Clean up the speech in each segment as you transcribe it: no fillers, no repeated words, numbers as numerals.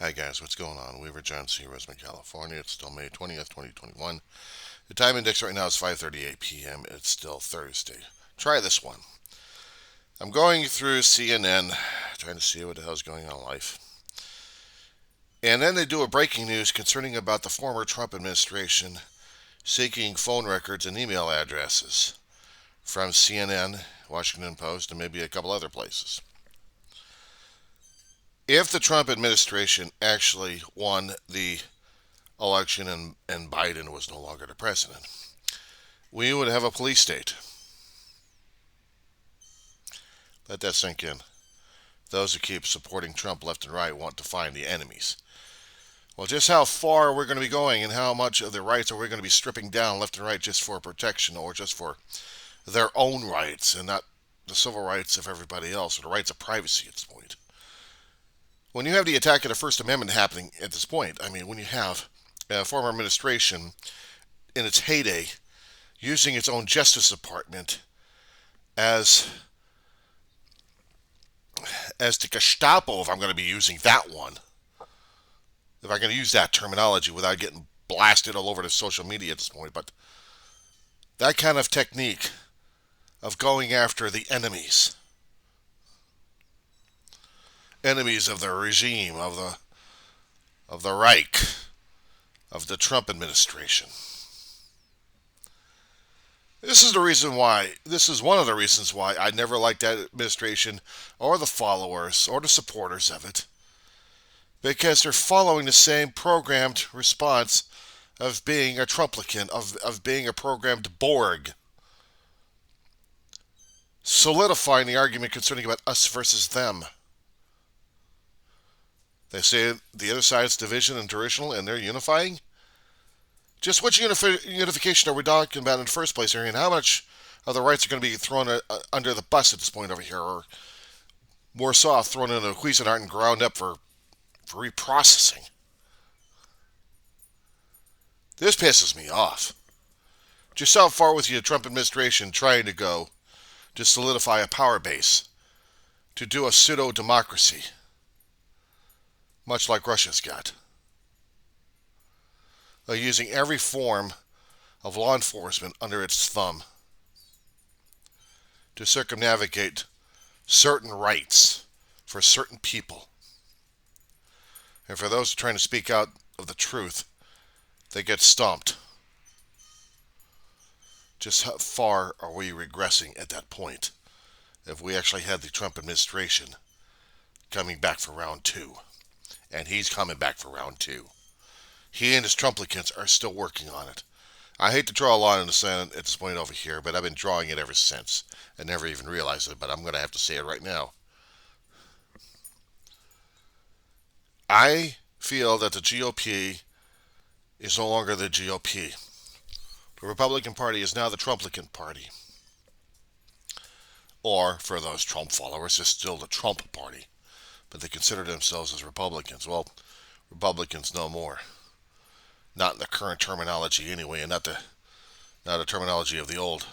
Hi guys, what's going on? Weaver John C. Resman, California. It's still May 20th, 2021. The time index right now is 5:38 p.m. It's still Thursday. Try this one. I'm going through CNN trying to see what the hell's going on in life. And then they do a breaking news concerning about the former Trump administration seeking phone records and email addresses from CNN, Washington Post, and maybe a couple other places. If the Trump administration actually won the election and Biden was no longer the president, we would have a police state. Let that sink in. Those who keep supporting Trump left and right want to find the enemies. Well, just how far we're going to be going and how much of their rights are we going to be stripping down left and right just for protection or just for their own rights and not the civil rights of everybody else or the rights of privacy at this point. When you have the attack of the First Amendment happening at this point, I mean, when you have a former administration in its heyday using its own Justice Department as the Gestapo, if I'm going to be using that one, if I'm going to use that terminology without getting blasted all over the social media at this point, but that kind of technique of going after the enemies of the regime, of the Reich, of the Trump administration. This is one of the reasons why I never liked that administration or the followers or the supporters of it. Because they're following the same programmed response of being a Trumplicant, of being a programmed Borg. Solidifying the argument concerning about us versus them. They say the other side's division and derisional and they're unifying. Just which unification are we talking about in the first place here, and how much of the rights are going to be thrown under the bus at this point over here, or more soft, thrown into a Cuisinart and ground up for reprocessing? This pisses me off. Just how far was the Trump administration trying to go to solidify a power base, to do a pseudo-democracy, much like Russia's got? Using every form of law enforcement under its thumb to circumnavigate certain rights for certain people. And for those trying to speak out of the truth, they get stumped. Just how far are we regressing at that point if we actually had the Trump administration coming back for round two? And he's coming back for round two. He and his Trumplicants are still working on it. I hate to draw a line in the sand at this point over here, but I've been drawing it ever since. I never even realized it, but I'm going to have to say it right now. I feel that the GOP is no longer the GOP. The Republican Party is now the Trumplicant Party. Or, for those Trump followers, it's still the Trump Party. But they consider themselves as Republicans. Well, Republicans no more. Not in the current terminology anyway, and not the terminology of the old.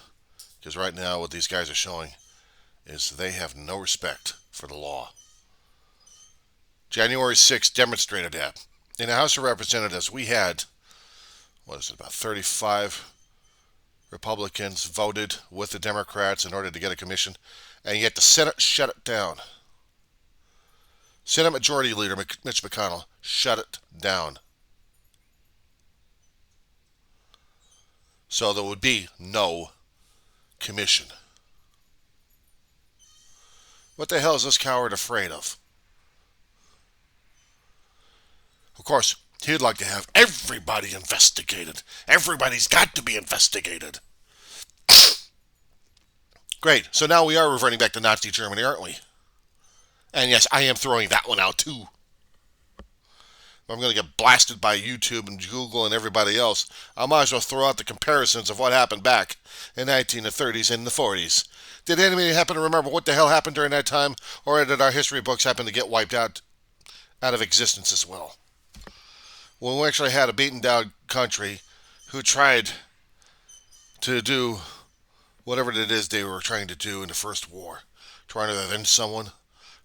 Because right now what these guys are showing is they have no respect for the law. January 6th demonstrated that. In the House of Representatives, we had, about 35 Republicans voted with the Democrats in order to get a commission, and yet the Senate shut it down. Senate Majority Leader Mitch McConnell shut it down. So there would be no commission. What the hell is this coward afraid of? Of course, he'd like to have everybody investigated. Everybody's got to be investigated. Great. So now we are reverting back to Nazi Germany, aren't we? And yes, I am throwing that one out too. I'm going to get blasted by YouTube and Google and everybody else. I might as well throw out the comparisons of what happened back in the 1930s and the 40s. Did anybody happen to remember what the hell happened during that time? Or did our history books happen to get wiped out of existence as well? When we actually had a beaten down country who tried to do whatever it is they were trying to do in the First War. Trying to avenge someone.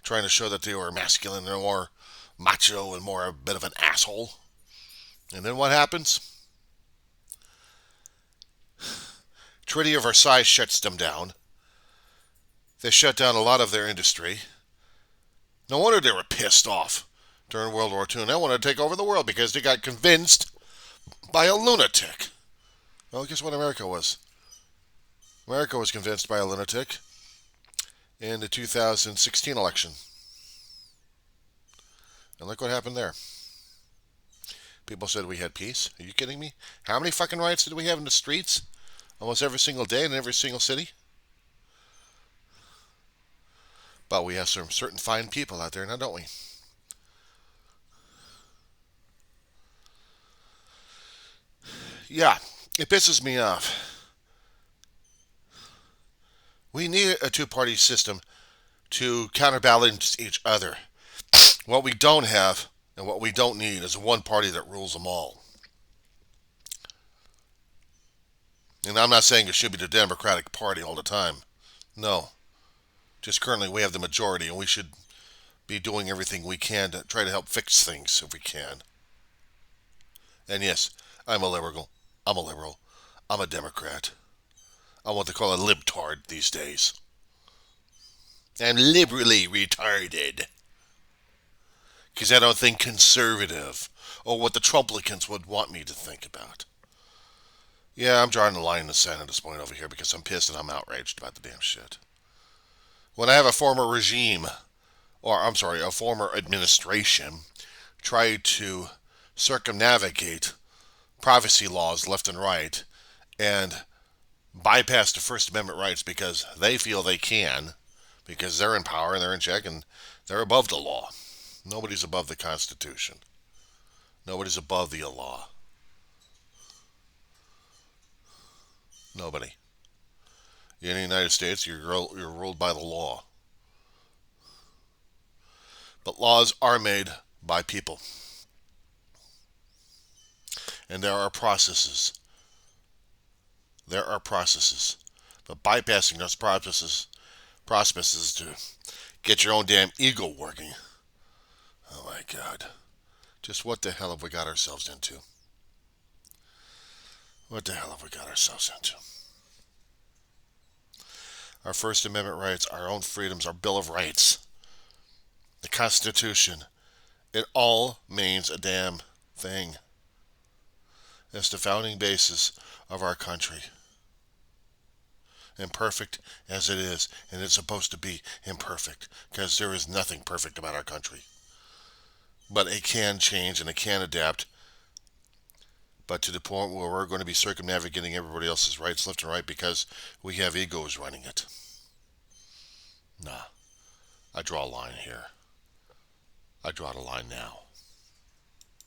Trying to show that they were masculine or macho and more a bit of an asshole. And then what happens? Treaty of Versailles shuts them down. They shut down a lot of their industry. No wonder they were pissed off during World War II and they wanted to take over the world because they got convinced by a lunatic. Well, guess what America was? America was convinced by a lunatic in the 2016 election. And look what happened there. People said we had peace. Are you kidding me? How many fucking riots did we have in the streets? Almost every single day in every single city. But we have some certain fine people out there now, don't we? Yeah, it pisses me off. We need a two-party system to counterbalance each other. What we don't have and what we don't need is one party that rules them all. And I'm not saying it should be the Democratic Party all the time. No. Just currently we have the majority and we should be doing everything we can to try to help fix things if we can. And yes, I'm a liberal. I'm a liberal. I'm a Democrat. I'm what they call a libtard these days. I'm liberally retarded. Because I don't think conservative or what the Trumplicans would want me to think about. Yeah, I'm drawing the line in the sand at this point over here because I'm pissed and I'm outraged about the damn shit. When I have a former regime, or I'm sorry, a former administration, try to circumnavigate privacy laws left and right and bypass the First Amendment rights because they feel they can, because they're in power and they're in check and they're above the law. Nobody's above the Constitution. Nobody's above the law. Nobody. In the United States, you're ruled by the law. But laws are made by people. And there are processes. There are processes. But bypassing those processes to get your own damn ego working. Oh my God. Just what the hell have we got ourselves into? What the hell have we got ourselves into? Our First Amendment rights, our own freedoms, our Bill of Rights, the Constitution. It all means a damn thing. It's the founding basis of our country. Imperfect as it is, and it's supposed to be imperfect, because there is nothing perfect about our country. But it can change and it can adapt, but to the point where we're going to be circumnavigating everybody else's rights left and right because we have egos running it. Nah, I draw a line here. I draw the line now.